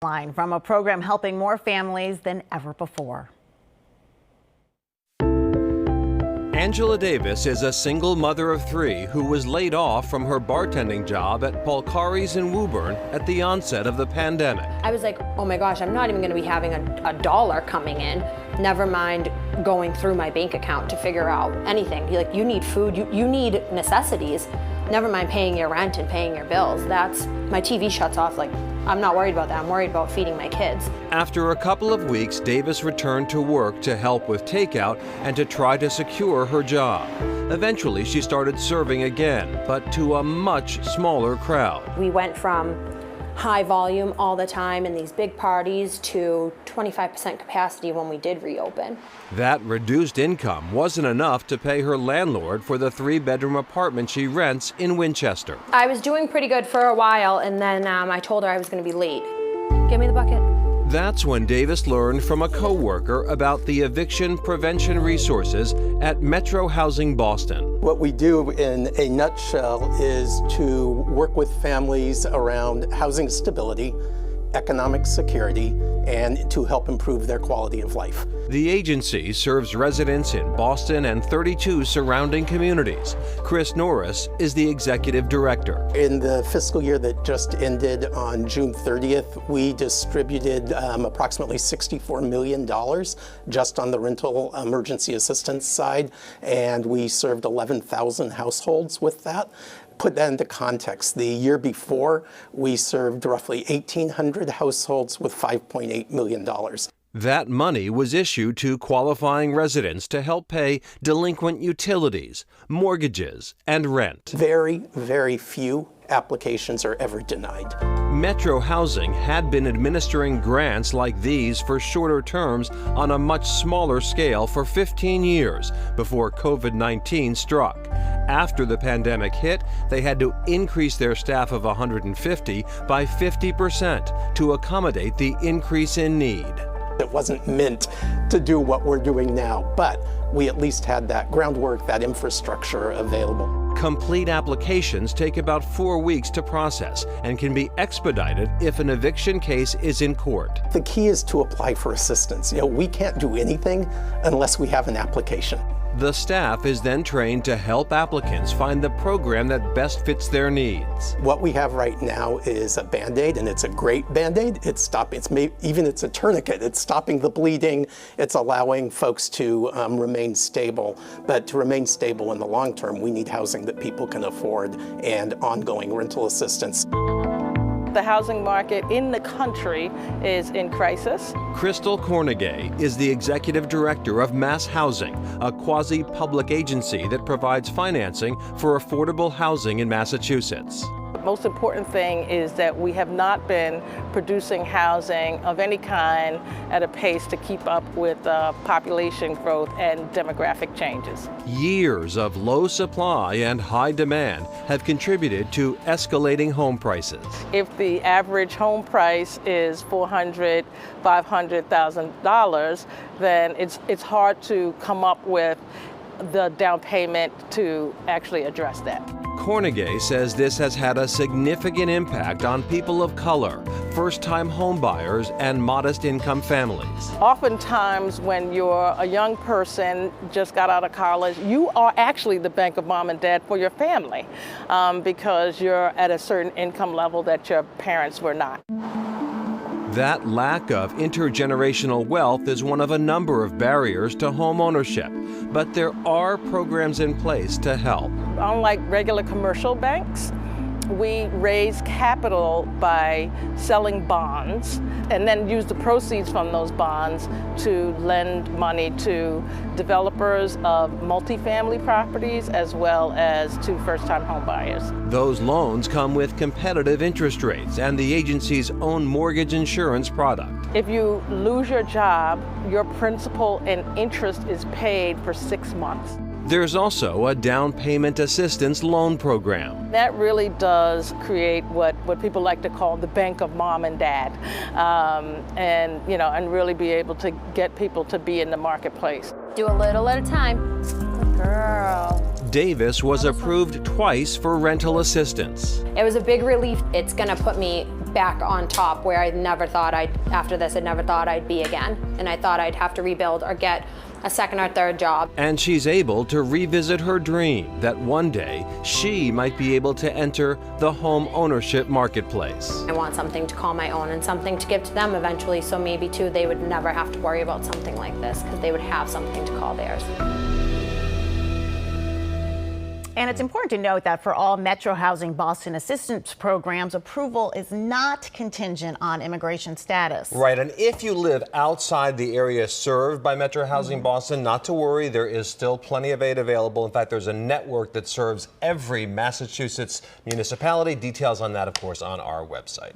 Line from a program helping more families than ever before. Angela Davis is a single mother of 3 who was laid off from her bartending job at Polcari's in Woburn at the onset of the pandemic. I was like, oh my gosh, I'm not even going to be having a dollar coming in. Never mind going through my bank account to figure out anything. Like, you need food, you need necessities. Never mind paying your rent and paying your bills. My TV shuts off. Like, I'm not worried about that. I'm worried about feeding my kids. After a couple of weeks, Davis returned to work to help with takeout and to try to secure her job. Eventually, she started serving again, but to a much smaller crowd. We went from high volume all the time in these big parties to 25% capacity when we did reopen. That reduced income wasn't enough to pay her landlord for the 3-bedroom apartment she rents in Winchester. I was doing pretty good for a while, and then I told her I was going to be late. Give me the bucket. That's when Davis learned from a coworker about the eviction prevention resources at Metro Housing Boston. What we do in a nutshell is to work with families around housing stability, economic security, and to help improve their quality of life. The agency serves residents in Boston and 32 surrounding communities. Chris Norris is the executive director. In the fiscal year that just ended on June 30th, we distributed approximately $64 million just on the rental emergency assistance side, and we served 11,000 households with that. Put that into context, the year before, we served roughly 1,800 households with $5.8 million. That money was issued to qualifying residents to help pay delinquent utilities, mortgages, and rent. Very, very few applications are ever denied. Metro Housing had been administering grants like these for shorter terms on a much smaller scale for 15 years before COVID-19 struck. After the pandemic hit, they had to increase their staff of 150 by 50% to accommodate the increase in need. It wasn't meant to do what we're doing now, but we at least had that groundwork, that infrastructure available. Complete applications take about 4 weeks to process and can be expedited if an eviction case is in court. The key is to apply for assistance. We can't do anything unless we have an application. The staff is then trained to help applicants find the program that best fits their needs. What we have right now is a Band-Aid, and it's a great Band-Aid. It's a tourniquet. It's stopping the bleeding. It's allowing folks to remain stable. But to remain stable in the long term, we need housing that people can afford and ongoing rental assistance. The housing market in the country is in crisis. Crystal Cornegay is the executive director of Mass Housing, a quasi-public agency that provides financing for affordable housing in Massachusetts. The most important thing is that we have not been producing housing of any kind at a pace to keep up with population growth and demographic changes. Years of low supply and high demand have contributed to escalating home prices. If the average home price is $400,000, $500,000, then it's hard to come up with the down payment to actually address that. Cornegay says this has had a significant impact on people of color, first-time homebuyers, and modest-income families. Oftentimes, when you're a young person, just got out of college, you are actually the bank of mom and dad for your family because you're at a certain income level that your parents were not. That lack of intergenerational wealth is one of a number of barriers to home ownership, but there are programs in place to help. Unlike regular commercial banks, we raise capital by selling bonds and then use the proceeds from those bonds to lend money to developers of multifamily properties as well as to first-time home buyers. Those loans come with competitive interest rates and the agency's own mortgage insurance product. If you lose your job, your principal and interest is paid for 6 months. There's also a down payment assistance loan program. That really does create what people like to call the bank of mom and dad, and really be able to get people to be in the marketplace. Do a little at a time. Good girl. Davis was approved twice for rental assistance. It was a big relief. It's going to put me back on top where I never thought after this, I never thought I'd be again. And I thought I'd have to rebuild or get a second or third job. And she's able to revisit her dream that one day she might be able to enter the home ownership marketplace. I want something to call my own and something to give to them eventually, so maybe too they would never have to worry about something like this because they would have something to call theirs. And it's important to note that for all Metro Housing Boston assistance programs, approval is not contingent on immigration status. Right, and if you live outside the area served by Metro Housing Boston, not to worry, there is still plenty of aid available. In fact, there's a network that serves every Massachusetts municipality. Details on that, of course, on our website.